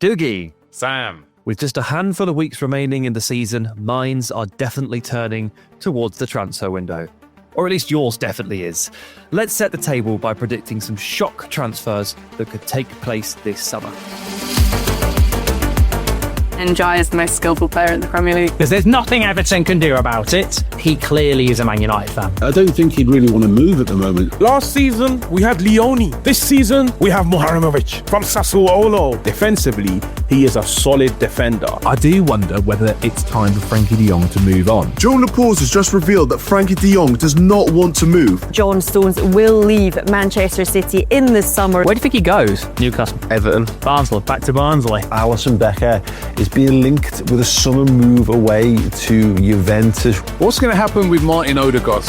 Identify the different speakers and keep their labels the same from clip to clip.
Speaker 1: Dougie.
Speaker 2: Sam.
Speaker 1: With just a handful of weeks remaining in the season, minds are definitely turning towards the transfer window. Or at least yours definitely is. Let's set the table by predicting some shock transfers that could take place this summer.
Speaker 3: Jai is the most skillful player in the Premier League.
Speaker 4: Because there's nothing Everton can do about it. He clearly is a Man United fan.
Speaker 5: I don't think he'd really want to move at the moment.
Speaker 6: Last season, we had Leone. This season, we have Muharrimovic from Sassuolo. Defensively, he is a solid defender.
Speaker 7: I do wonder whether it's time for Frankie de Jong to move on.
Speaker 8: Joe Laporte has just revealed that Frankie de Jong does not want to move.
Speaker 9: John Stones will leave Manchester City in the summer.
Speaker 4: Where do you think he goes?
Speaker 7: Newcastle.
Speaker 5: Everton.
Speaker 4: Barnsley. Back to Barnsley.
Speaker 5: Alisson Becker is being linked with a summer move away to Juventus.
Speaker 7: What's going to happen with Martin Odegaard?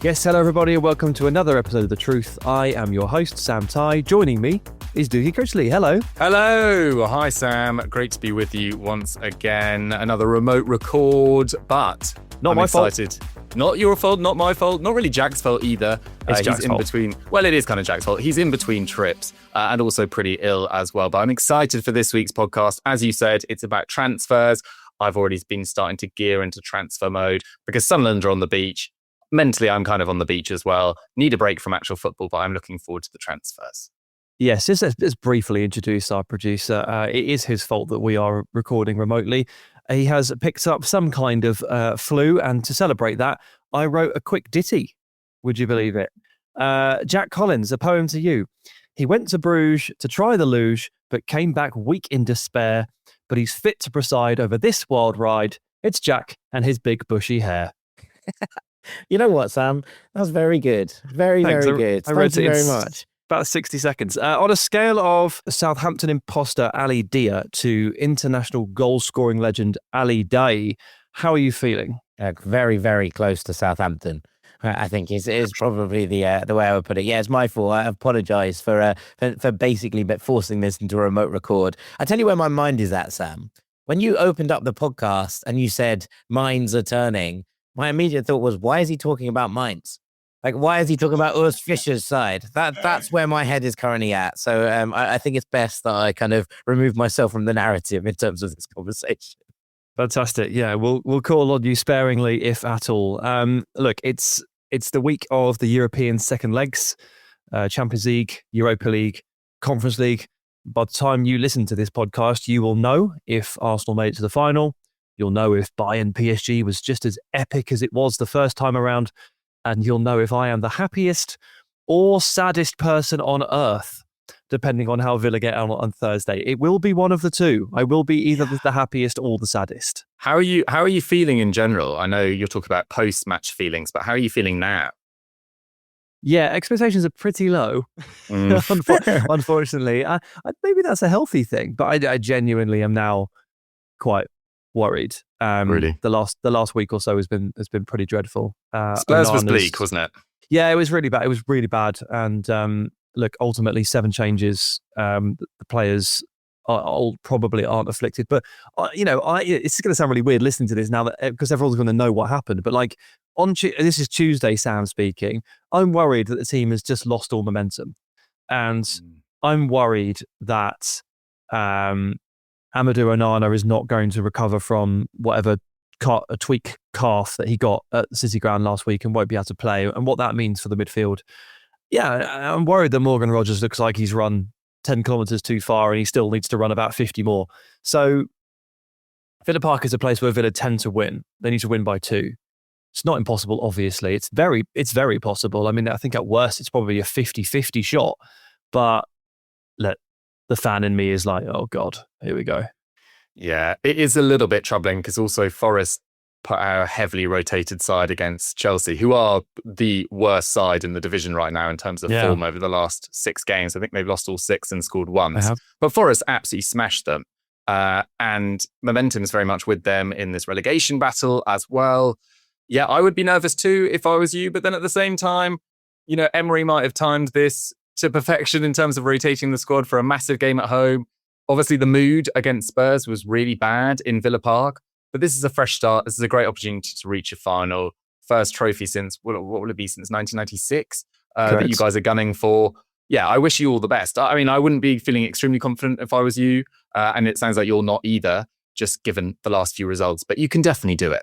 Speaker 1: Yes, hello everybody and welcome to another episode of The Truth. I am your host, Sam Tighe. Joining me is Dougie Critchley. Hello.
Speaker 2: Hello. Hi, Sam. Great to be with you once again. Another remote record, but
Speaker 1: I'm
Speaker 2: excited.
Speaker 1: Fault.
Speaker 2: Not your fault, not my fault, not really Jack's fault either.
Speaker 1: It's
Speaker 2: He's
Speaker 1: Jack's
Speaker 2: in
Speaker 1: fault.
Speaker 2: between. Well, it is kind of Jack's fault. He's in between trips and also pretty ill as well. But I'm excited for this week's podcast. As you said, it's about transfers. I've already been starting to gear into transfer mode because Sunderland are on the beach. Mentally, I'm kind of on the beach as well. Need a break from actual football, but I'm looking forward to the transfers.
Speaker 1: Yes, let's briefly introduce our producer. It is his fault that we are recording remotely. He has picked up some kind of flu, and to celebrate that, I wrote a quick ditty. Would you believe it? Jack Collins, a poem to you. He went to Bruges to try the luge, but came back weak in despair. But he's fit to preside over this wild ride. It's Jack and his big bushy hair.
Speaker 10: You know what, Sam? That was very good. Very good. Thank you very much.
Speaker 1: About 60 seconds. On a scale of Southampton imposter Ali Dia to international goal-scoring legend Ali Daei, how are you feeling?
Speaker 10: Very, very close to Southampton. I think is probably the way I would put it. Yeah, it's my fault. I apologise for basically forcing this into a remote record. I tell you where my mind is at, Sam. When you opened up the podcast and you said minds are turning, my immediate thought was, why is he talking about minds? Like, why is he talking about Urs Fischer's side? That's where my head is currently at. So I think it's best that I kind of remove myself from the narrative in terms of this conversation.
Speaker 1: Fantastic. Yeah, we'll call on you sparingly, if at all. Look, it's the week of the European second legs, Champions League, Europa League, Conference League. By the time you listen to this podcast, you will know if Arsenal made it to the final. You'll know if Bayern PSG was just as epic as it was the first time around. And you'll know if I am the happiest or saddest person on earth, depending on how Villa get on Thursday. It will be one of the two. I will be either the happiest or the saddest.
Speaker 2: How are you feeling in general? I know you'll talk about post-match feelings, but how are you feeling now?
Speaker 1: Yeah, expectations are pretty low, unfortunately. Maybe that's a healthy thing, but I genuinely am now quite worried.
Speaker 2: Really?
Speaker 1: The last week or so has been pretty dreadful.
Speaker 2: Spurs was bleak, wasn't it?
Speaker 1: Yeah, it was really bad. It was really bad. And look, ultimately 7 changes. The players probably aren't afflicted, but it's going to sound really weird listening to this now because everyone's going to know what happened. But like this is Tuesday, Sam speaking. I'm worried that the team has just lost all momentum, and I'm worried that Amadou Onana is not going to recover from whatever a tweak calf that he got at the City Ground last week and won't be able to play, and what that means for the midfield. Yeah, I'm worried that Morgan Rogers looks like he's run 10 kilometres too far and he still needs to run about 50 more. So Villa Park is a place where Villa tend to win. They need to win by 2. It's not impossible, obviously. It's very possible. I mean, I think at worst it's probably a 50-50 shot, but look, the fan in me is like, oh God, here we go.
Speaker 2: Yeah, it is a little bit troubling because also Forest put out a heavily rotated side against Chelsea, who are the worst side in the division right now in terms of form over the last 6 games. I think they've lost all 6 and scored once. But Forest absolutely smashed them. And momentum is very much with them in this relegation battle as well. Yeah, I would be nervous too if I was you. But then at the same time, Emery might have timed this to perfection in terms of rotating the squad for a massive game at home. Obviously, the mood against Spurs was really bad in Villa Park, but this is a fresh start. This is a great opportunity to reach a final. First trophy since, what will it be, since 1996 that you guys are gunning for. yeah, I wish you all the best. I mean, I wouldn't be feeling extremely confident if I was you. And it sounds like you're not either, just given the last few results. But you can definitely do it.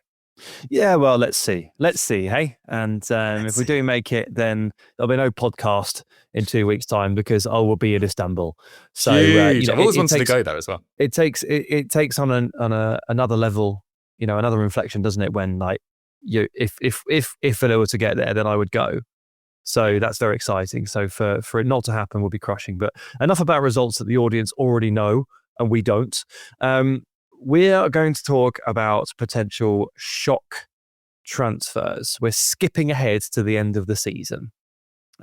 Speaker 1: Yeah, well, let's see. Hey? And if we do make it, then there'll be no podcast in 2 weeks' time because I will be in Istanbul. So
Speaker 2: I've always wanted to go there as well.
Speaker 1: It takes on another level, another inflection, doesn't it? When like if Villa were to get there, then I would go. So that's very exciting. So for it not to happen would be crushing. But enough about results that the audience already know and we don't. We are going to talk about potential shock transfers. We're skipping ahead to the end of the season.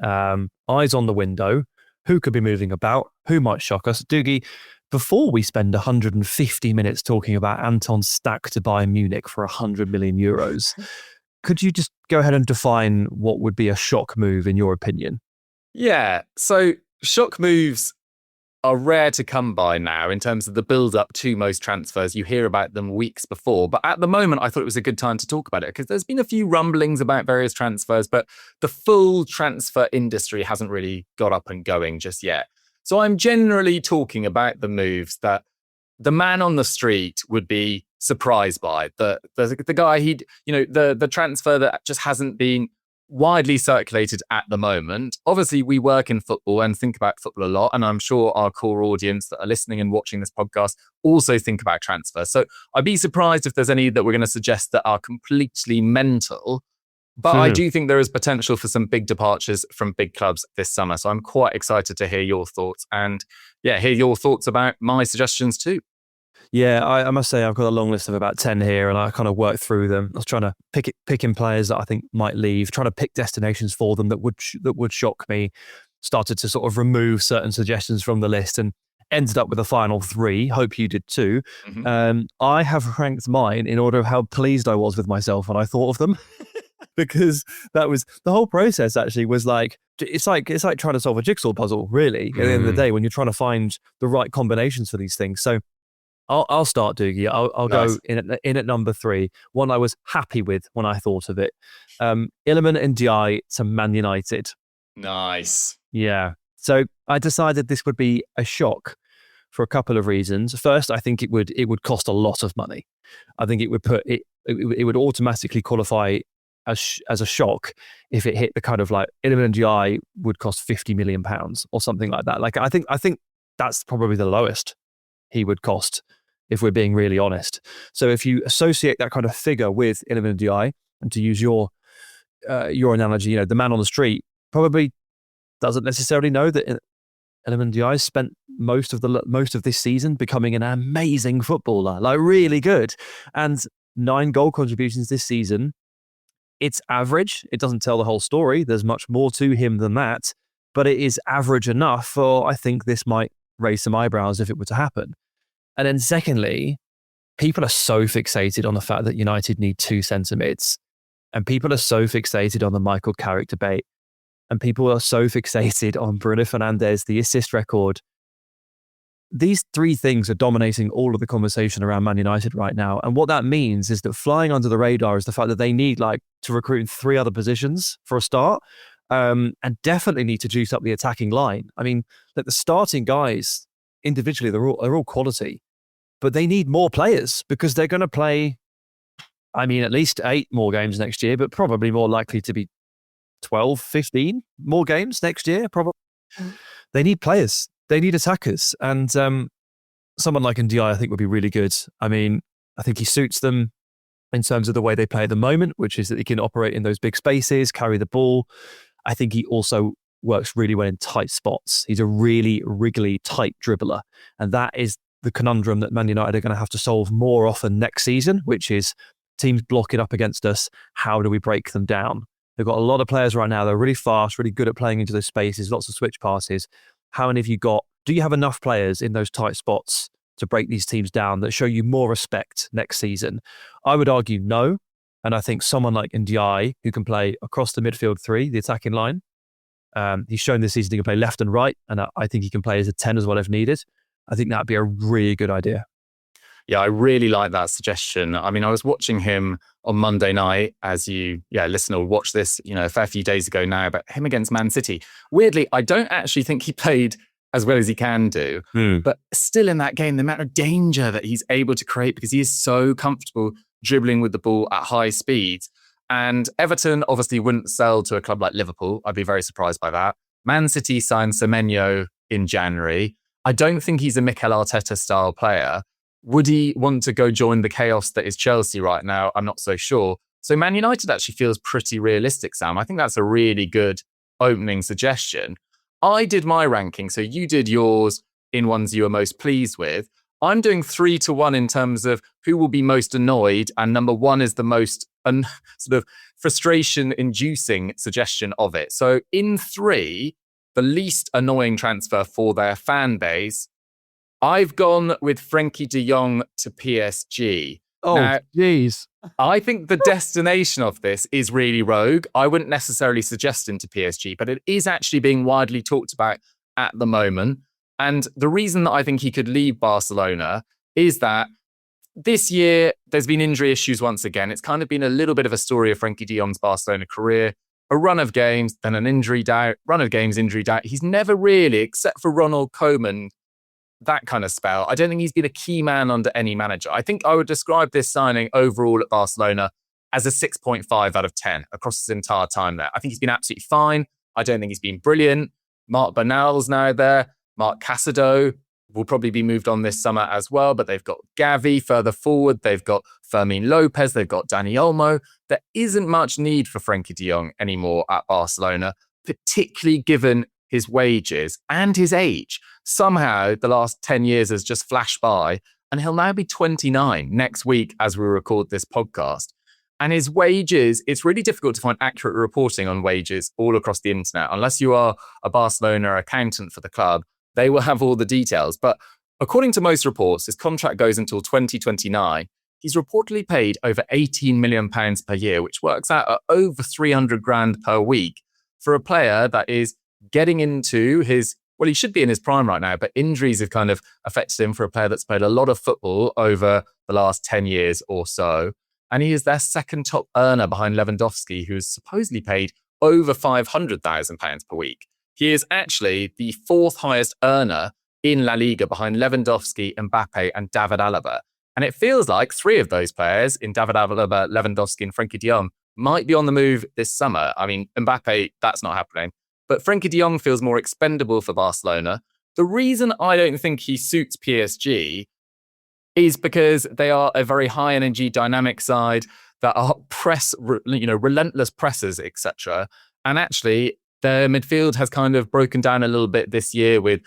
Speaker 1: Eyes on the window. Who could be moving about? Who might shock us? Dougie, before we spend 150 minutes talking about Anton Stack to Bayern Munich for 100 million euros, could you just go ahead and define what would be a shock move in your opinion?
Speaker 2: Yeah, so shock moves are rare to come by now in terms of the build-up to most transfers. You hear about them weeks before, but at the moment, I thought it was a good time to talk about it because there's been a few rumblings about various transfers, but the full transfer industry hasn't really got up and going just yet. So I'm generally talking about the moves that the man on the street would be surprised by. The guy the transfer that just hasn't been widely circulated at the moment. Obviously, we work in football and think about football a lot, and I'm sure our core audience that are listening and watching this podcast also think about transfers. So I'd be surprised if there's any that we're going to suggest that are completely mental. But I do think there is potential for some big departures from big clubs this summer. So I'm quite excited to hear your thoughts and hear your thoughts about my suggestions too.
Speaker 1: Yeah, I must say I've got a long list of about 10 here and I kind of worked through them. I was trying to pick in players that I think might leave, trying to pick destinations for them that would shock me. Started to sort of remove certain suggestions from the list and ended up with the final 3. Hope you did too. Mm-hmm. I have ranked mine in order of how pleased I was with myself when I thought of them. Because that was the whole process actually was like, it's like trying to solve a jigsaw puzzle really at the end of the day when you're trying to find the right combinations for these things. So I'll start, Dougie. I'll
Speaker 2: nice.
Speaker 1: Go in at number 3. One I was happy with when I thought of it. Iliman and Ndiaye to Man United.
Speaker 2: Nice.
Speaker 1: Yeah. So I decided this would be a shock for a couple of reasons. First, I think it would cost a lot of money. I think it would it would automatically qualify as a shock if it hit the kind of like Iliman and Ndiaye would cost £50 million or something like that. Like I think that's probably the lowest he would cost if we're being really honest. So if you associate that kind of figure with Iliman and Ndiaye, and to use your analogy, the man on the street probably doesn't necessarily know that Iliman and Ndiaye spent most of this season becoming an amazing footballer, like really good, and 9 goal contributions this season. It's average. It doesn't tell the whole story. There's much more to him than that, but it is average enough for I think this might raise some eyebrows if it were to happen. And then secondly, people are so fixated on the fact that United need 2 centre mids, and people are so fixated on the Michael Carrick debate, and people are so fixated on Bruno Fernandes, the assist record. These 3 things are dominating all of the conversation around Man United right now. And what that means is that flying under the radar is the fact that they need to recruit in 3 other positions for a start, and definitely need to juice up the attacking line. I mean, the starting guys individually, they're all quality, but they need more players because they're going to play, at least 8 more games next year, but probably more likely to be 12, 15 more games next year, probably. They need players. They need attackers. And someone like Ndiaye, I think, would be really good. I think he suits them in terms of the way they play at the moment, which is that he can operate in those big spaces, carry the ball. I think he also works really well in tight spots. He's a really wriggly, tight dribbler. And that is the conundrum that Man United are going to have to solve more often next season, which is teams blocking up against us. How do we break them down? They've got a lot of players right now. They're really fast, really good at playing into those spaces, lots of switch passes. How many have you got? Do you have enough players in those tight spots to break these teams down that show you more respect next season? I would argue no. And I think someone like Ndiaye, who can play across the midfield 3, the attacking line, he's shown this season he can play left and right, and I think he can play as a 10 as well if needed. I think that'd be a really good idea.
Speaker 2: Yeah, I really like that suggestion. I mean, I was watching him on Monday night, as you, listener will watch this, a fair few days ago now, but him against Man City. Weirdly, I don't actually think he played as well as he can do, but still in that game, the amount of danger that he's able to create because he is so comfortable dribbling with the ball at high speeds. And Everton obviously wouldn't sell to a club like Liverpool. I'd be very surprised by that. Man City signed Semenyo in January. I don't think he's a Mikel Arteta style player. Would he want to go join the chaos that is Chelsea right now? I'm not so sure. So Man United actually feels pretty realistic, Sam. I think that's a really good opening suggestion. I did my ranking, so you did yours in ones you were most pleased with. I'm doing 3-1 in terms of who will be most annoyed, and number one is the most sort of frustration-inducing suggestion of it. So in 3, the least annoying transfer for their fan base, I've gone with Frenkie de Jong to PSG.
Speaker 7: Oh, jeez.
Speaker 2: I think the destination of this is really rogue. I wouldn't necessarily suggest him to PSG, but it is actually being widely talked about at the moment. And the reason that I think he could leave Barcelona is that this year there's been injury issues once again. It's kind of been a little bit of a story of Frenkie de Jong's Barcelona career. A run of games, then an injury doubt, run of games, injury doubt. He's never really, except for Ronald Koeman, that kind of spell, I don't think he's been a key man under any manager. I think I would describe this signing overall at Barcelona as a 6.5 out of 10 across his entire time there. I think he's been absolutely fine. I don't think he's been brilliant. Marc Bernal's now there. Marc Casado will probably be moved on this summer as well, but they've got Gavi further forward. They've got Fermin Lopez. They've got Dani Olmo. There isn't much need for Frenkie de Jong anymore at Barcelona, particularly given his wages and his age. Somehow the last 10 years has just flashed by, and he'll now be 29 next week as we record this podcast. And his wages, it's really difficult to find accurate reporting on wages all across the internet. Unless you are a Barcelona accountant for the club, they will have all the details. But according to most reports, his contract goes until 2029. He's reportedly paid over £18 million per year, which works out at over 300 grand per week for a player that is getting into his, well, he should be in his prime right now, but injuries have kind of affected him for a player that's played a lot of football over the last 10 years or so. And he is their second top earner behind Lewandowski, who is supposedly paid over £500,000 per week. He is actually the 4th highest earner in La Liga behind Lewandowski, Mbappe and David Alaba. And it feels like 3 of those players in David Alaba, Lewandowski and Frenkie de Jong might be on the move this summer. I mean, Mbappe, that's not happening. But Frenkie de Jong feels more expendable for Barcelona. The reason I don't think he suits PSG is because they are a very high energy, dynamic side that are relentless pressers, etc. And actually, their midfield has kind of broken down a little bit this year with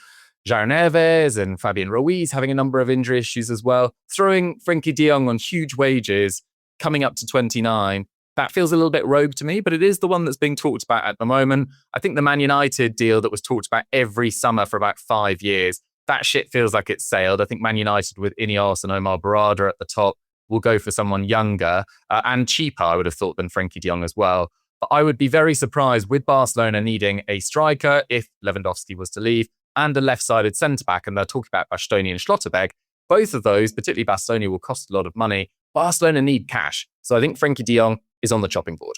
Speaker 2: João Neves and Fabian Ruiz having a number of injury issues as well. Throwing Frenkie de Jong on huge wages, coming up to 29, that feels a little bit rogue to me, but it is the one that's being talked about at the moment. I think the Man United deal that was talked about every summer for about 5 years, that shit feels like it's sailed. I think Man United with Ineos and Omar Barada at the top will go for someone younger and cheaper, I would have thought, than Frenkie de Jong as well. But I would be very surprised with Barcelona needing a striker if Lewandowski was to leave and a left-sided centre-back, and they're talking about Bastoni and Schlotterbeck. Both of those, particularly Bastoni, will cost a lot of money. Barcelona need cash. So I think Frenkie de Jong is on the chopping board.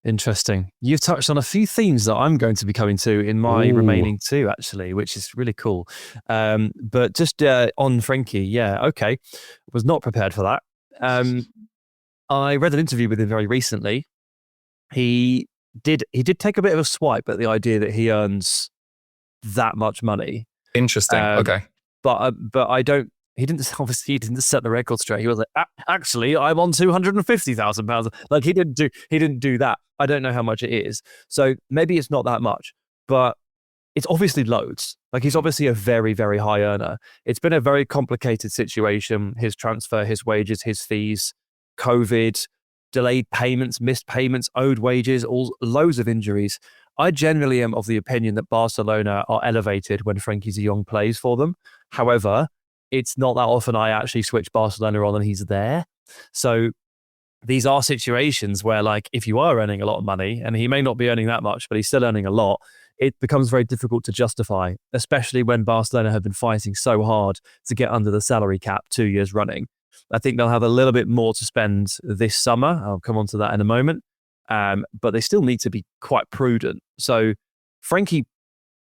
Speaker 1: Interesting. You've touched on a few themes that I'm going to be coming to in my remaining 2, actually, which is really cool. But just on Frenkie, okay. Was not prepared for that. I read an interview with him very recently. He did take a bit of a swipe at the idea that he earns that much money.
Speaker 2: Interesting. Okay.
Speaker 1: But I don't. He didn't set the record straight. He was like, actually, I'm on £250,000. Like he didn't do that. I don't know how much it is. So maybe it's not that much, but it's obviously loads. Like he's obviously a very, very high earner. It's been a very complicated situation. His transfer, his wages, his fees, COVID, delayed payments, missed payments, owed wages, all loads of injuries. I generally am of the opinion that Barcelona are elevated when Frenkie de Jong plays for them. However, it's not that often I actually switch Barcelona on and he's there. So these are situations where, like, if you are earning a lot of money, and he may not be earning that much, but he's still earning a lot, it becomes very difficult to justify, especially when Barcelona have been fighting so hard to get under the salary cap 2 years running. I think they'll have a little bit more to spend this summer. I'll come on to that in a moment. But they still need to be quite prudent. So Frankie,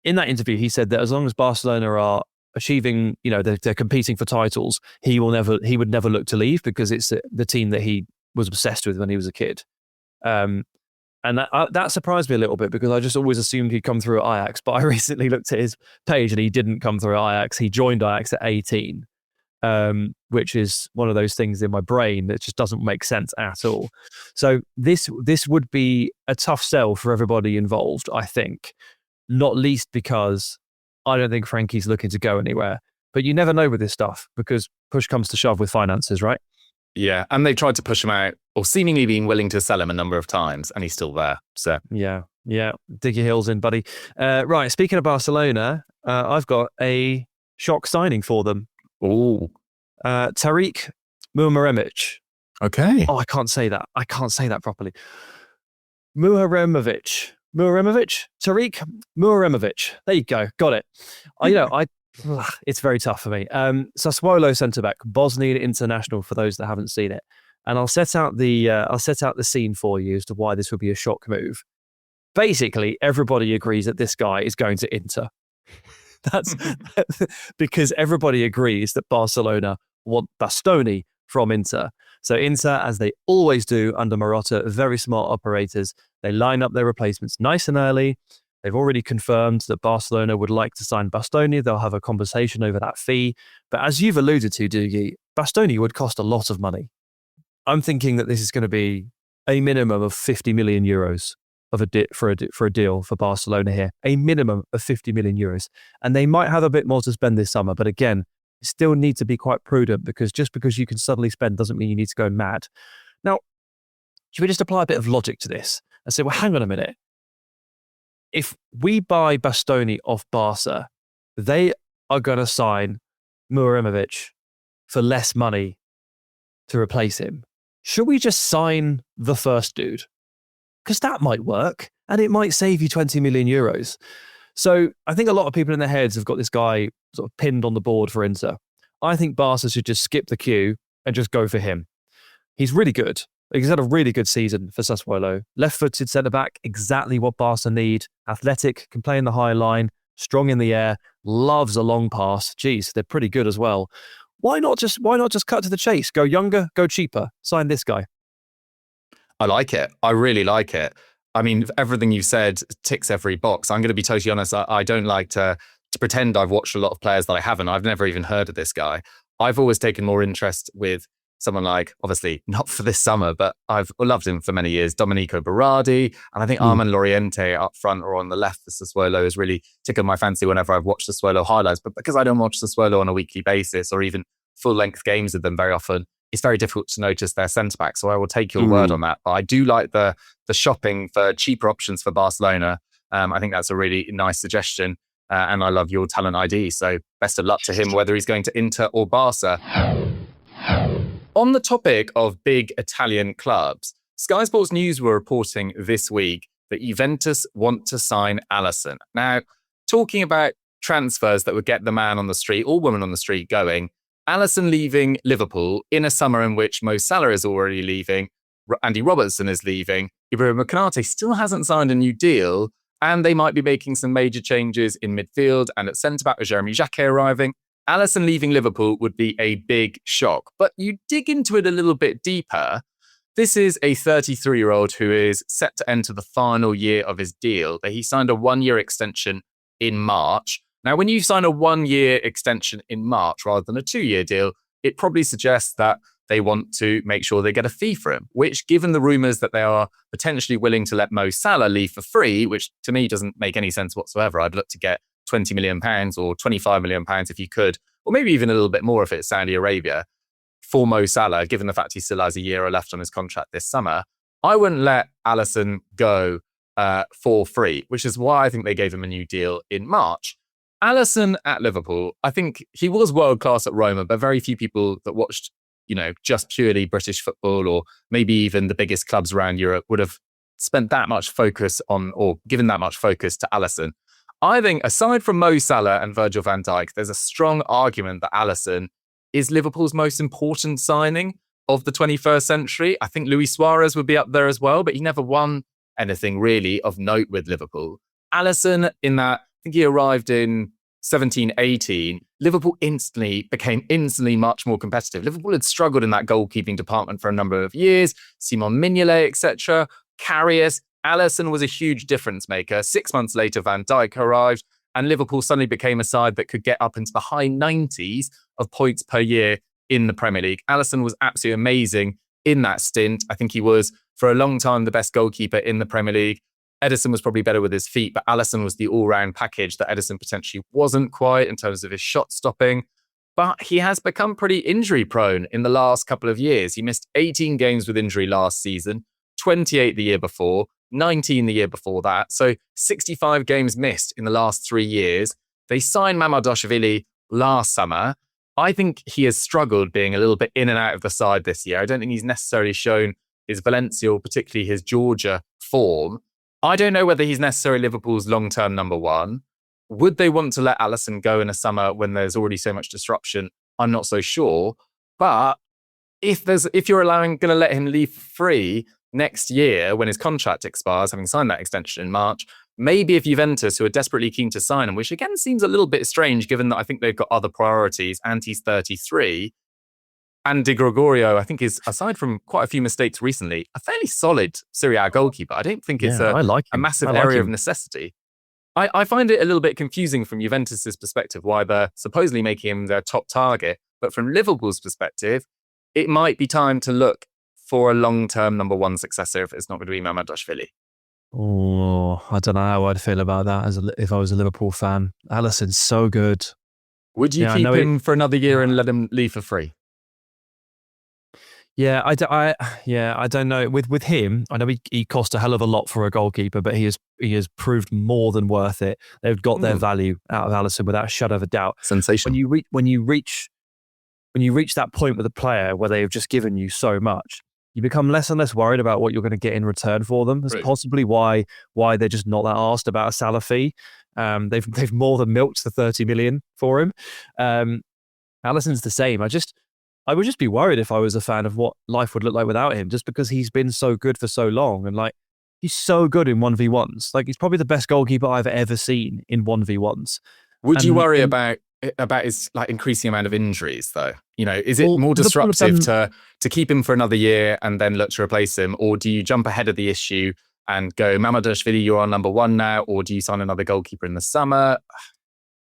Speaker 1: in that interview, he said that as long as Barcelona are achieving, they're competing for titles, he would never look to leave, because it's the team that he was obsessed with when he was a kid. And that surprised me a little bit, because I just always assumed he'd come through at Ajax. But I recently looked at his page and he didn't come through at Ajax. He joined Ajax at 18, which is one of those things in my brain that just doesn't make sense at all. So this would be a tough sell for everybody involved, I think, not least because I don't think Frankie's looking to go anywhere. But you never know with this stuff, because push comes to shove with finances, right?
Speaker 2: Yeah, and they tried to push him out, or seemingly being willing to sell him a number of times, and he's still there. So
Speaker 1: yeah, dig your heels in, buddy. Right, speaking of Barcelona, I've got a shock signing for them.
Speaker 2: Oh,
Speaker 1: Tariq Muharemovic.
Speaker 2: Okay.
Speaker 1: Oh, I can't say that properly. Muharemovic. Tariq Muharemovic. There you go. Got it. It's very tough for me. Sassuolo centre-back, Bosnian international, for those that haven't seen it. And I'll set out the scene for you as to why this would be a shock move. Basically, everybody agrees that this guy is going to Inter. That's because everybody agrees that Barcelona want Bastoni from Inter. So Inter, as they always do under Marotta, very smart operators. They line up their replacements nice and early. They've already confirmed that Barcelona would like to sign Bastoni. They'll have a conversation over that fee. But as you've alluded to, Dougie, Bastoni would cost a lot of money. I'm thinking that this is going to be a minimum of 50 million euros for a deal for Barcelona here. A minimum of 50 million euros. And they might have a bit more to spend this summer. But again, you still need to be quite prudent, because just because you can suddenly spend doesn't mean you need to go mad. Now, should we just apply a bit of logic to this and say, well, hang on a minute. If we buy Bastoni off Barca, they are going to sign Muharemovic for less money to replace him. Should we just sign the first dude? Because that might work, and it might save you 20 million euros. So I think a lot of people in their heads have got this guy sort of pinned on the board for Inter. I think Barca should just skip the queue and just go for him. He's really good. He's had a really good season for Sassuolo. Left-footed centre-back, exactly what Barca need. Athletic, can play in the high line, strong in the air, loves a long pass. Geez, they're pretty good as well. Why not just cut to the chase? Go younger, go cheaper. Sign this guy.
Speaker 2: I like it. I really like it. I mean, everything you said ticks every box. I'm going to be totally honest. I don't like to pretend I've watched a lot of players that I haven't. I've never even heard of this guy. I've always taken more interest with someone like, obviously not for this summer, but I've loved him for many years, Domenico Berardi. And I think Armand Loriente up front or on the left for Sassuolo has really tickled my fancy whenever I've watched Sassuolo highlights. But because I don't watch Sassuolo on a weekly basis or even full-length games of them very often, it's very difficult to notice their centre-back. So I will take your word on that. But I do like the shopping for cheaper options for Barcelona. I think that's a really nice suggestion. And I love your talent ID. So best of luck to him, whether he's going to Inter or Barca. On the topic of big Italian clubs, Sky Sports News were reporting this week that Juventus want to sign Alisson. Now, talking about transfers that would get the man on the street or woman on the street going, Alisson leaving Liverpool in a summer in which Mo Salah is already leaving, Andy Robertson is leaving, Ibrahima Konate still hasn't signed a new deal, and they might be making some major changes in midfield and at centre-back with Jeremy Jacquet arriving. Alisson leaving Liverpool would be a big shock. But you dig into it a little bit deeper. This is a 33-year-old who is set to enter the final year of his deal. He signed a one-year extension in March. Now, when you sign a one-year extension in March rather than a two-year deal, it probably suggests that they want to make sure they get a fee for him, which, given the rumours that they are potentially willing to let Mo Salah leave for free, which to me doesn't make any sense whatsoever. I'd look to get £20 million or £25 million if you could, or maybe even a little bit more if it's Saudi Arabia, for Mo Salah, given the fact he still has a year left on his contract this summer. I wouldn't let Alisson go for free, which is why I think they gave him a new deal in March. Alisson at Liverpool, I think he was world class at Roma, but very few people that watched, just purely British football or maybe even the biggest clubs around Europe would have spent that much focus on or given that much focus to Alisson. I think aside from Mo Salah and Virgil van Dijk, there's a strong argument that Alisson is Liverpool's most important signing of the 21st century. I think Luis Suarez would be up there as well, but he never won anything really of note with Liverpool. Alisson, in that, I think he arrived in 17-18, Liverpool became instantly much more competitive. Liverpool had struggled in that goalkeeping department for a number of years. Simon Mignolet, etc. Karius. Alisson was a huge difference maker. 6 months later, Van Dijk arrived, and Liverpool suddenly became a side that could get up into the high 90s of points per year in the Premier League. Alisson was absolutely amazing in that stint. I think he was, for a long time, the best goalkeeper in the Premier League. Ederson was probably better with his feet, but Alisson was the all-round package that Ederson potentially wasn't quite in terms of his shot stopping. But he has become pretty injury-prone in the last couple of years. He missed 18 games with injury last season, 28 the year before, 19 the year before that. So 65 games missed in the last 3 years. They signed Mamardashvili last summer. I think he has struggled being a little bit in and out of the side this year. I don't think he's necessarily shown his Valencia or particularly his Georgia form. I don't know whether he's necessarily Liverpool's long-term number one. Would they want to let Alisson go in a summer when there's already so much disruption? I'm not so sure. But if you're going to let him leave free next year when his contract expires, having signed that extension in March, maybe if Juventus, who are desperately keen to sign him, which again seems a little bit strange given that I think they've got other priorities, and he's 33, and Di Gregorio, I think, is, aside from quite a few mistakes recently, a fairly solid Serie A goalkeeper. I don't think it's a massive area of necessity. I find it a little bit confusing from Juventus's perspective why they're supposedly making him their top target. But from Liverpool's perspective, it might be time to look for a long-term number one successor if it's not going to be Mamardashvili.
Speaker 1: Oh, I don't know how I'd feel about that if I was a Liverpool fan. Alisson's so good.
Speaker 2: Would you keep him for another year and let him leave for free?
Speaker 1: Yeah, I don't know. With him, I know he cost a hell of a lot for a goalkeeper, but he has proved more than worth it. They've got their value out of Alisson without a shadow of a doubt.
Speaker 2: Sensational.
Speaker 1: When you reach that point with a player where they have just given you so much, you become less and less worried about what you're going to get in return for them. That's possibly why they're just not that asked about a Salah fee. They've more than milked the 30 million for him. Alisson's the same. I would just be worried if I was a fan of what life would look like without him, just because he's been so good for so long. And like, he's so good in 1v1s. Like, he's probably the best goalkeeper I've ever seen in 1v1s.
Speaker 2: Would you worry about his like increasing amount of injuries though? You know, is it more disruptive to keep him for another year and then look to replace him? Or do you jump ahead of the issue and go, Mamardashvili, you're on number one now? Or do you sign another goalkeeper in the summer?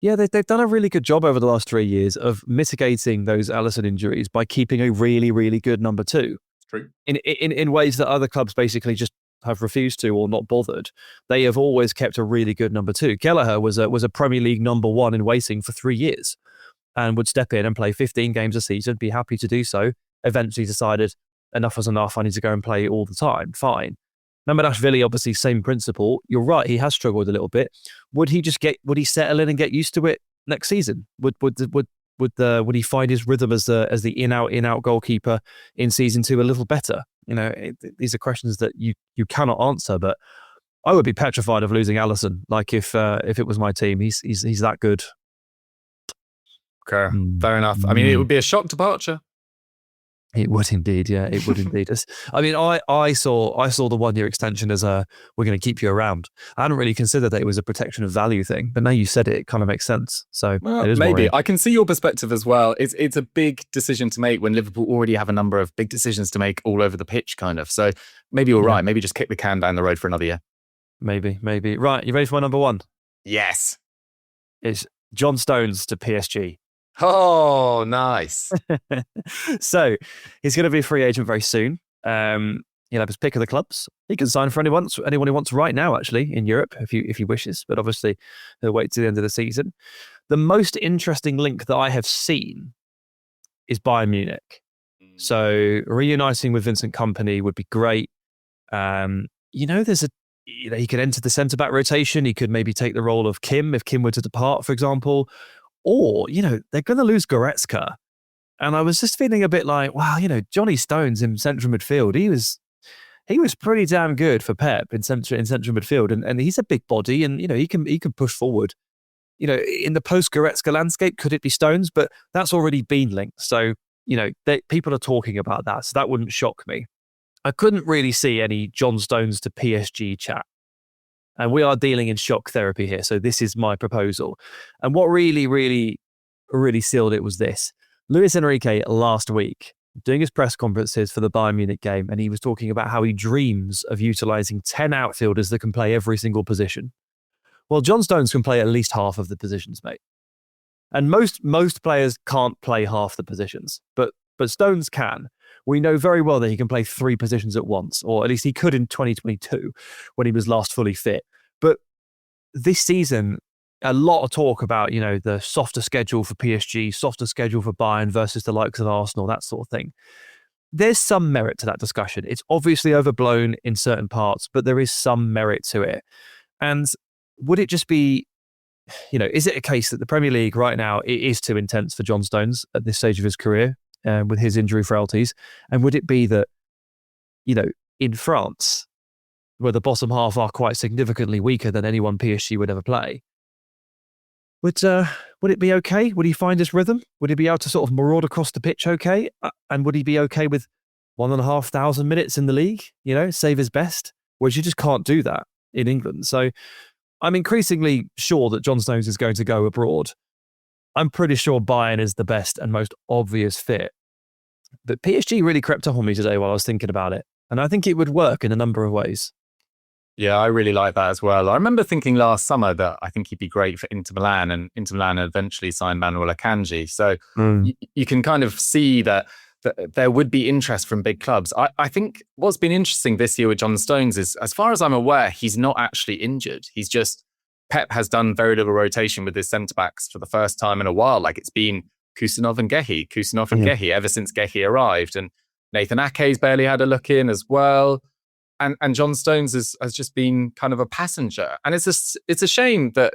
Speaker 1: Yeah, they've done a really good job over the last 3 years of mitigating those Alisson injuries by keeping a really, really good number two.
Speaker 2: True.
Speaker 1: In ways that other clubs basically just have refused to or not bothered. They have always kept a really good number two. Kelleher was a Premier League number one in waiting for 3 years and would step in and play 15 games a season, be happy to do so. Eventually decided enough was enough. I need to go and play all the time. Fine. Mamardashvili, obviously, same principle. You're right. He has struggled a little bit. Would he settle in and get used to it next season? Would he find his rhythm as the in-out goalkeeper in season 2 a little better? You know, these are questions that you cannot answer. But I would be petrified of losing Alisson. Like if it was my team, he's that good.
Speaker 2: Okay, fair enough. I mean, it would be a shock departure.
Speaker 1: It would indeed, yeah. It would indeed. I mean, I saw the 1 year extension as we're going to keep you around. I hadn't really considered that it was a protection of value thing, but now you said it kind of makes sense. So it is
Speaker 2: maybe I can see your perspective as well. It's a big decision to make when Liverpool already have a number of big decisions to make all over the pitch, kind of. So maybe you're right. Maybe just kick the can down the road for another year.
Speaker 1: Maybe. Right, you ready for my number one?
Speaker 2: Yes.
Speaker 1: It's John Stones to PSG.
Speaker 2: Oh, nice.
Speaker 1: So he's going to be a free agent very soon. He'll have his pick of the clubs. He can sign for anyone he wants right now, actually, in Europe, if he wishes. But obviously, he'll wait to the end of the season. The most interesting link that I have seen is Bayern Munich. So reuniting with Vincent Kompany would be great. He could enter the centre-back rotation. He could maybe take the role of Kim if Kim were to depart, for example. Or, they're going to lose Goretzka. And I was just feeling a bit like, wow, Johnny Stones in central midfield, he he was pretty damn good for Pep in central midfield, and he's a big body, and he can push forward. In the post-Goretzka landscape, could it be Stones? But that's already been linked, so people are talking about that, so that wouldn't shock me. I couldn't really see any John Stones to PSG chat. And we are dealing in shock therapy here. So this is my proposal. And what really, really, really sealed it was this. Luis Enrique last week, doing his press conferences for the Bayern Munich game, and he was talking about how he dreams of utilising 10 outfielders that can play every single position. Well, John Stones can play at least half of the positions, mate. And most players can't play half the positions, but Stones can. We know very well that he can play 3 positions at once, or at least he could in 2022 when he was last fully fit. But this season, a lot of talk about, the softer schedule for PSG, softer schedule for Bayern versus the likes of Arsenal, that sort of thing. There's some merit to that discussion. It's obviously overblown in certain parts, but there is some merit to it. And would it just be, is it a case that the Premier League right now, it is too intense for John Stones at this stage of his career? With his injury frailties, and would it be that, in France, where the bottom half are quite significantly weaker than anyone PSG would ever play, would it be okay? Would he find his rhythm? Would he be able to sort of maraud across the pitch okay? And would he be okay with 1,500 minutes in the league, save his best? Whereas you just can't do that in England. So I'm increasingly sure that John Stones is going to go abroad. I'm pretty sure Bayern is the best and most obvious fit. But PSG really crept up on me today while I was thinking about it. And I think it would work in a number of ways.
Speaker 2: Yeah, I really like that as well. I remember thinking last summer that I think he'd be great for Inter Milan, and Inter Milan eventually signed Manuel Akanji. So you can kind of see that there would be interest from big clubs. I think what's been interesting this year with John Stones is, as far as I'm aware, he's not actually injured. He's just, Pep has done very little rotation with his centre-backs for the first time in a while. Like, it's been Kusanov and Gehi ever since Gehi arrived. And Nathan Ake's barely had a look in as well. And John Stones has just been kind of a passenger. And it's a shame that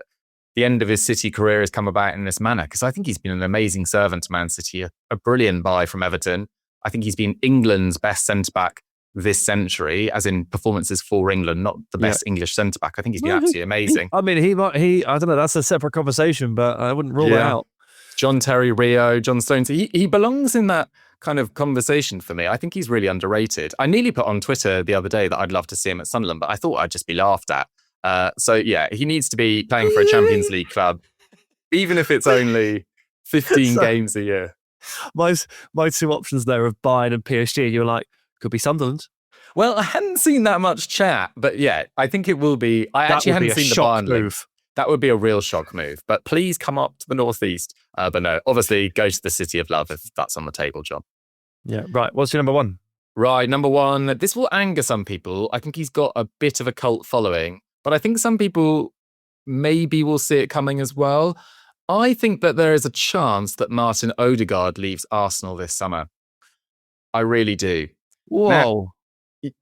Speaker 2: the end of his City career has come about in this manner, because I think he's been an amazing servant to Man City, a brilliant buy from Everton. I think he's been England's best centre-back this century, as in performances for England, not the best English centre-back. I think he's been absolutely amazing.
Speaker 1: I mean, I don't know, that's a separate conversation, but I wouldn't rule it out.
Speaker 2: John Terry Rio, John Stones, he belongs in that kind of conversation for me. I think he's really underrated. I nearly put on Twitter the other day that I'd love to see him at Sunderland, but I thought I'd just be laughed at. He needs to be playing for a Champions League club, even if it's only 15 games a year.
Speaker 1: My 2 options there of Bayern and PSG, you're like, could be Sunderland.
Speaker 2: Well, I hadn't seen that much chat, but yeah, I think it will be. I actually hadn't seen the Bayern move. That would be a real shock move. But please come up to the northeast. But no, obviously go to the City of Love if that's on the table, John.
Speaker 1: Yeah, right. What's your number 1?
Speaker 2: Right, number 1. This will anger some people. I think he's got a bit of a cult following, but I think some people maybe will see it coming as well. I think that there is a chance that Martin Odegaard leaves Arsenal this summer. I really do.
Speaker 1: Whoa.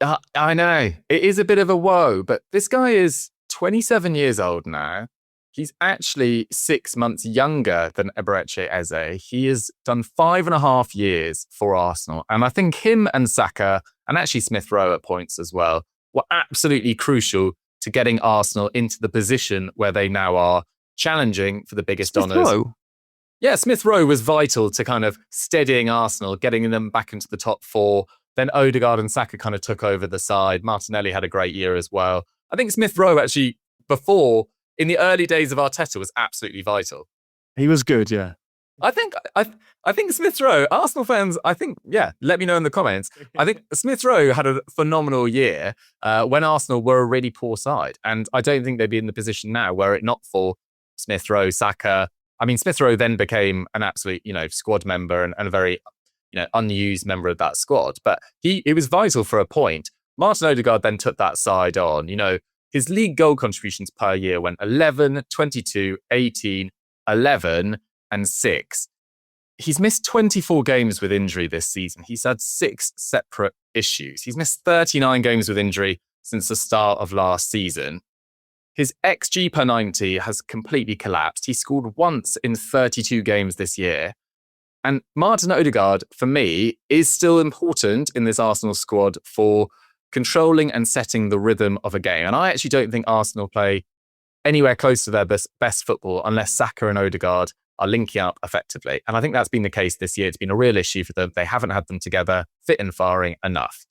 Speaker 2: Now, I know. It is a bit of a whoa, but this guy is 27 years old now. He's actually 6 months younger than Eberechi Eze. He has done 5.5 years for Arsenal. And I think him and Saka, and actually Smith Rowe at points as well, were absolutely crucial to getting Arsenal into the position where they now are, challenging for the biggest honours. Yeah, Smith Rowe was vital to kind of steadying Arsenal, getting them back into the top 4. Then Odegaard and Saka kind of took over the side. Martinelli had a great year as well. I think Smith Rowe actually, before, in the early days of Arteta, was absolutely vital.
Speaker 1: He was good, yeah.
Speaker 2: I think Smith Rowe, Arsenal fans, let me know in the comments. I think Smith Rowe had a phenomenal year when Arsenal were a really poor side. And I don't think they'd be in the position now were it not for Smith Rowe, Saka. I mean, Smith Rowe then became an absolute, squad member and a very, unused member of that squad. But it was vital for a point. Martin Odegaard then took that side on. His league goal contributions per year went 11, 22, 18, 11, and 6. He's missed 24 games with injury this season. He's had 6 separate issues. He's missed 39 games with injury since the start of last season. His XG per 90 has completely collapsed. He scored once in 32 games this year. And Martin Odegaard, for me, is still important in this Arsenal squad for controlling and setting the rhythm of a game. And I actually don't think Arsenal play anywhere close to their best football unless Saka and Odegaard are linking up effectively. And I think that's been the case this year. It's been a real issue for them. They haven't had them together, fit and firing enough.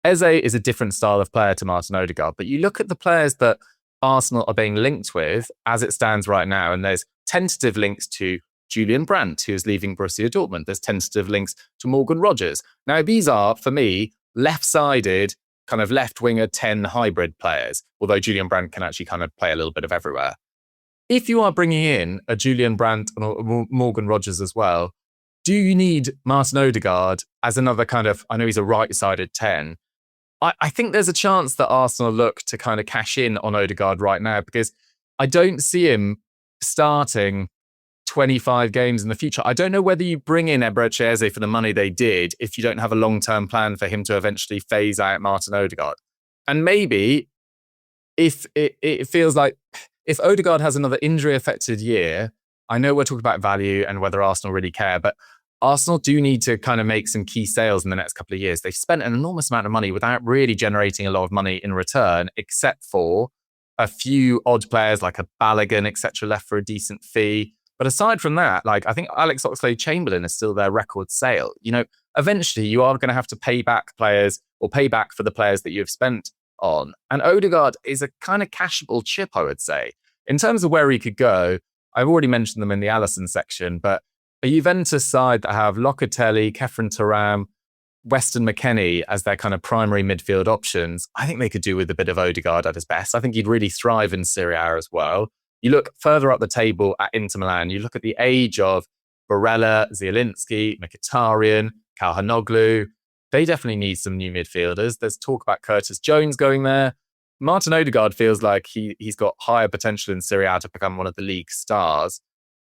Speaker 2: Eze is a different style of player to Martin Odegaard, but you look at the players that Arsenal are being linked with as it stands right now, and there's tentative links to Julian Brandt, who is leaving Borussia Dortmund. There's tentative links to Morgan Rogers. Now, these are, for me, left-sided, kind of left-winger 10 hybrid players, although Julian Brandt can actually kind of play a little bit of everywhere. If you are bringing in a Julian Brandt and a Morgan Rogers as well, do you need Martin Odegaard as another kind of, I know he's a right-sided 10. I think there's a chance that Arsenal look to kind of cash in on Odegaard right now, because I don't see him starting 25 games in the future. I don't know whether you bring in Eberechi Eze for the money they did if you don't have a long-term plan for him to eventually phase out Martin Odegaard. And maybe if it feels like if Odegaard has another injury-affected year, I know we're talking about value and whether Arsenal really care, but Arsenal do need to kind of make some key sales in the next couple of years. They've spent an enormous amount of money without really generating a lot of money in return, except for a few odd players like a Balogun, etc., left for a decent fee. But aside from that, like I think Alex Oxlade-Chamberlain is still their record sale. You know, eventually you are going to have to pay back players or pay back for the players that you've spent on. And Odegaard is a kind of cashable chip, I would say. In terms of where he could go, I've already mentioned them in the Alisson section, but a Juventus side that have Locatelli, Kefren Turam, Weston McKennie as their kind of primary midfield options, I think they could do with a bit of Odegaard at his best. I think he'd really thrive in Serie A as well. You look further up the table at Inter Milan, you look at the age of Barella, Zielinski, Mkhitaryan, Calhanoglu. They definitely need some new midfielders. There's talk about Curtis Jones going there. Martin Odegaard feels like he's got higher potential in Serie A to become one of the league stars.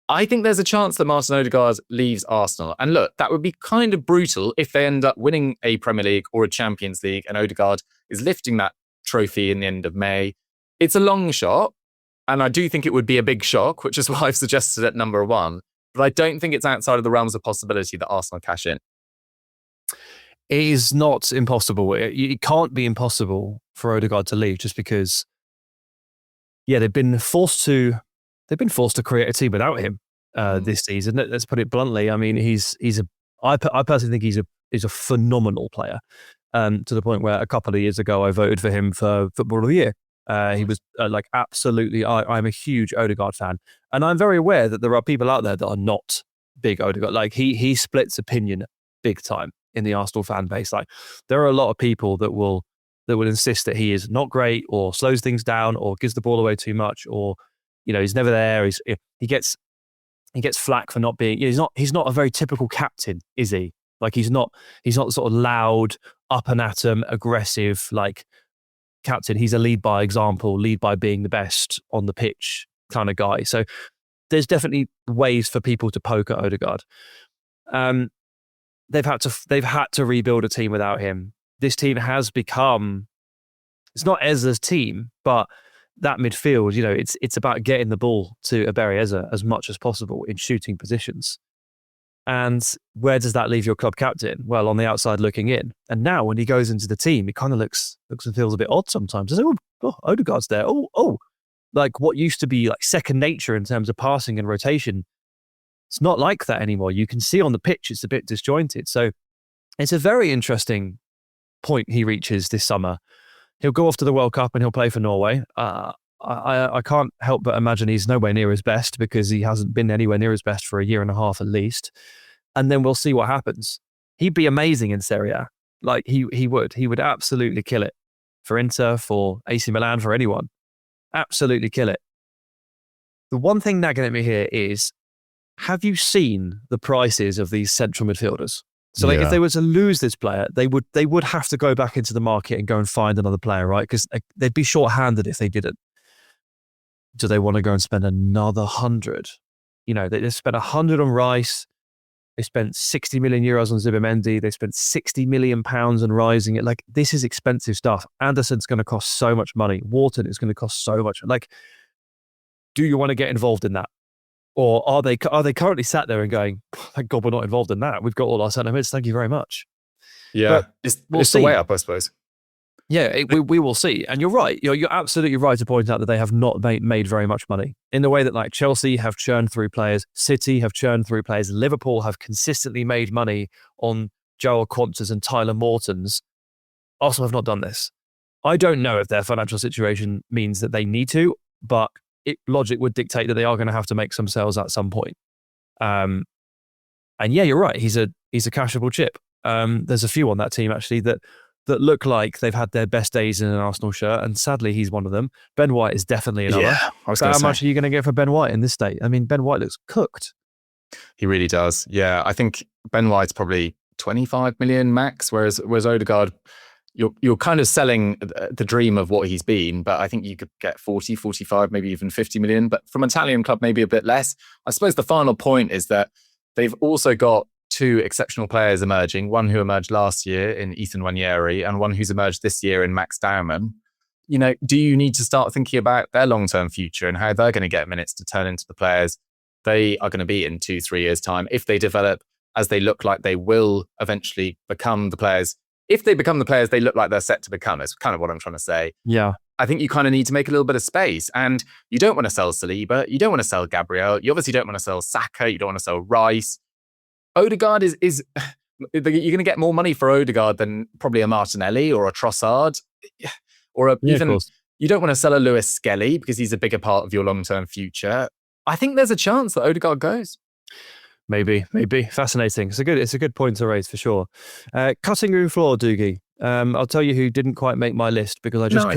Speaker 2: I think there's a chance that Martin Odegaard leaves Arsenal. And look, that would be kind of brutal if they end up winning a Premier League or a Champions League and Odegaard is lifting that trophy in the end of May. It's a long shot, and I do think it would be a big shock, which is why I've suggested at number 1. But I don't think it's outside of the realms of possibility that Arsenal cash in.
Speaker 1: It is not impossible. It can't be impossible for Odegaard to leave just because, they've been forced to create a team without him this season. Let's put it bluntly. I mean, I personally think he's a phenomenal player to the point where a couple of years ago I voted for him for Footballer of the Year. He was absolutely. I'm a huge Odegaard fan, and I'm very aware that there are people out there that are not big Odegaard. Like he splits opinion big time in the Arsenal fan base. Like there are a lot of people that will insist that he is not great or slows things down or gives the ball away too much or he's never there. He gets flack for not being. He's not a very typical captain, is he? Like he's not sort of loud, up and at 'em, aggressive like captain. He's a lead by example, lead by being the best on the pitch kind of guy. So there's definitely ways for people to poke at Odegaard. They've had to rebuild a team without him. This team has become. It's not Eze's team, but that midfield, it's about getting the ball to Eberechi Eze as much as possible in shooting positions. And where does that leave your club captain? Well, on the outside looking in. And now when he goes into the team, he kind of looks and feels a bit odd sometimes. Odegaard's there. Like what used to be like second nature in terms of passing and rotation. It's not like that anymore. You can see on the pitch, it's a bit disjointed. So it's a very interesting point he reaches this summer. He'll go off to the World Cup and he'll play for Norway. I can't help but imagine he's nowhere near his best because he hasn't been anywhere near his best for a year and a half at least. And then we'll see what happens. He'd be amazing in Serie A. Like he would absolutely kill it for Inter, for AC Milan, for anyone. Absolutely kill it. The one thing nagging at me here is, have you seen the prices of these central midfielders? So if they were to lose this player, they would have to go back into the market and go and find another player, right? Because they'd be short-handed if they didn't. Do they want to go and spend another 100? They spent 100 on Rice. They spent 60 million euros on Zubimendi. They spent 60 million pounds on Rising. Like this is expensive stuff. Anderson's going to cost so much money. Wharton is going to cost so much. Like, do you want to get involved in that? Or are they currently sat there and going, thank God we're not involved in that. We've got all our centre mids. Thank you very much.
Speaker 2: Yeah, it's the way up, I suppose.
Speaker 1: Yeah, we will see. And you're right. You're absolutely right to point out that they have not made very much money in the way that like Chelsea have churned through players, City have churned through players, Liverpool have consistently made money on Joel Quantas and Tyler Mortons. Arsenal have not done this. I don't know if their financial situation means that they need to, but logic would dictate that they are going to have to make some sales at some point. And yeah, you're right. He's a cashable chip. There's a few on that team actually that look like they've had their best days in an Arsenal shirt, and sadly he's one of them. Ben White is definitely another.
Speaker 2: Yeah,
Speaker 1: how much are you going to get for Ben White in this state? I mean, Ben White looks cooked.
Speaker 2: He really does. Yeah, I think Ben White's probably 25 million max, whereas Odegaard, you're kind of selling the dream of what he's been, but I think you could get 40, 45, maybe even 50 million. But from an Italian club, maybe a bit less. I suppose the final point is that they've also got two exceptional players emerging, one who emerged last year in Ethan Nwaneri and one who's emerged this year in Max Dowman. Do you need to start thinking about their long-term future and how they're going to get minutes to turn into the players they are going to be in 2-3 years' time if they develop as they look like they will eventually become the players? If they become the players they look like they're set to become, is kind of what I'm trying to say.
Speaker 1: Yeah.
Speaker 2: I think you kind of need to make a little bit of space, and you don't want to sell Saliba, you don't want to sell Gabriel, you obviously don't want to sell Saka, you don't want to sell Rice. Odegaard is you're going to get more money for Odegaard than probably a Martinelli or a Trossard, or even you don't want to sell a Lewis Skelly because he's a bigger part of your long-term future. I think there's a chance that Odegaard goes.
Speaker 1: Maybe. Fascinating. It's a good point to raise for sure. Cutting room floor, Dougie. I'll tell you who didn't quite make my list because I just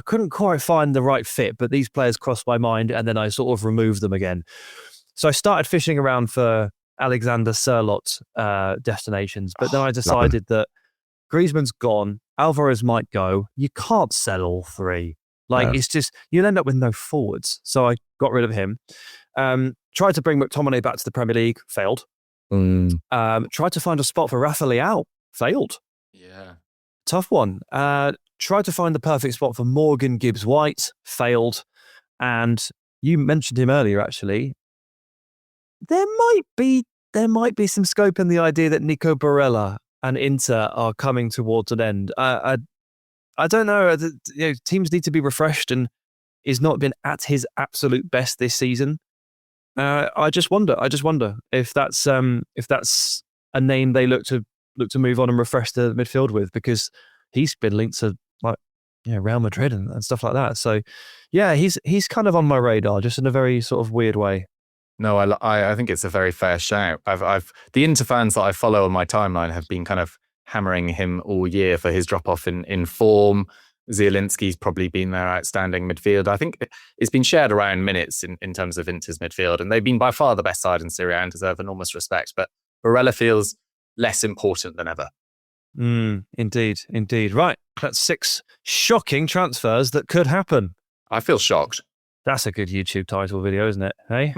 Speaker 1: couldn't quite find the right fit, but these players crossed my mind and then I sort of removed them again. So I started fishing around for Alexander Sørloth destinations, but then I decided that Griezmann's gone, Alvarez might go. You can't sell all three. It's just, you'll end up with no forwards. So I got rid of him. Tried to bring McTominay back to the Premier League, failed. Tried to find a spot for Rafa Leão, failed.
Speaker 2: Yeah.
Speaker 1: Tough one. Tried to find the perfect spot for Morgan Gibbs-White, failed. And you mentioned him earlier, actually. There might be some scope in the idea that Nico Barella and Inter are coming towards an end. I don't know. Teams need to be refreshed, and he's not been at his absolute best this season. I just wonder if that's a name they look to move on and refresh the midfield with, because he's been linked to Real Madrid and stuff like that. So yeah, he's kind of on my radar, just in a very sort of weird way.
Speaker 2: No, I think it's a very fair shout. The Inter fans that I follow on my timeline have been kind of hammering him all year for his drop off in form. Zielinski's probably been their outstanding midfield. I think it's been shared around minutes in terms of Inter's midfield, and they've been by far the best side in Serie A and deserve enormous respect. But Barella feels less important than ever.
Speaker 1: Indeed. Right, that's 6 shocking transfers that could happen.
Speaker 2: I feel shocked.
Speaker 1: That's a good YouTube title video, isn't it? Hey,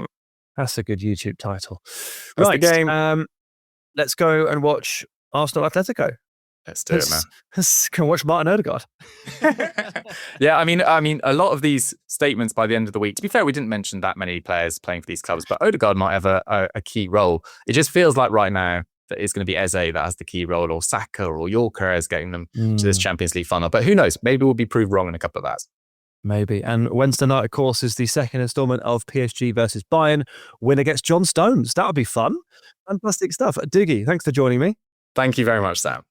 Speaker 1: that's a good YouTube title.
Speaker 2: That's
Speaker 1: right,
Speaker 2: the game.
Speaker 1: Let's go and watch Arsenal Atletico.
Speaker 2: Let's do it, man.
Speaker 1: Let's go watch Martin Odegaard.
Speaker 2: Yeah, I mean, a lot of these statements by the end of the week, to be fair, we didn't mention that many players playing for these clubs, but Odegaard might have a key role. It just feels like right now that it's going to be Eze that has the key role, or Saka or Yorker getting them to this Champions League funnel. But who knows? Maybe we'll be proved wrong in a couple of hours.
Speaker 1: Maybe. And Wednesday night, of course, is the second instalment of PSG versus Bayern. Win against John Stones. That would be fun. Fantastic stuff. Dougie, thanks for joining me.
Speaker 2: Thank you very much, Sam.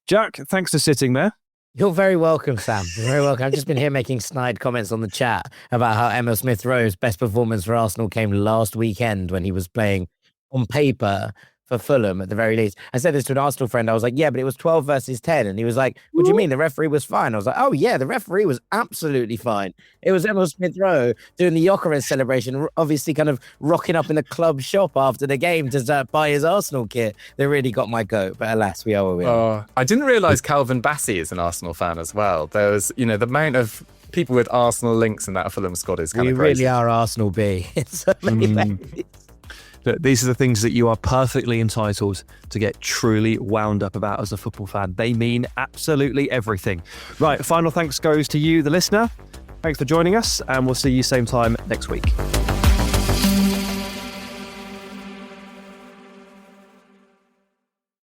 Speaker 1: Jack, thanks for sitting there.
Speaker 10: You're very welcome, Sam. You're very welcome. I've just been here making snide comments on the chat about how Emil Smith-Rowe's best performance for Arsenal came last weekend when he was playing on paper for Fulham at the very least. I said this to an Arsenal friend. I was like, yeah, but it was 12 versus 10. And he was like, what do you mean? The referee was fine. I was like, oh yeah, the referee was absolutely fine. It was Emil Smith-Rowe doing the Jokeres celebration, obviously kind of rocking up in the club shop after the game to buy his Arsenal kit. They really got my goat, but alas, we are where we are.
Speaker 2: I didn't realise Calvin Bassey is an Arsenal fan as well. There was, the amount of people with Arsenal links in that Fulham squad is kind of crazy.
Speaker 10: We really are Arsenal B in so many ways.
Speaker 1: These are the things that you are perfectly entitled to get truly wound up about as a football fan. They mean absolutely everything. Right, final thanks goes to you, the listener. Thanks for joining us, and we'll see you same time next week.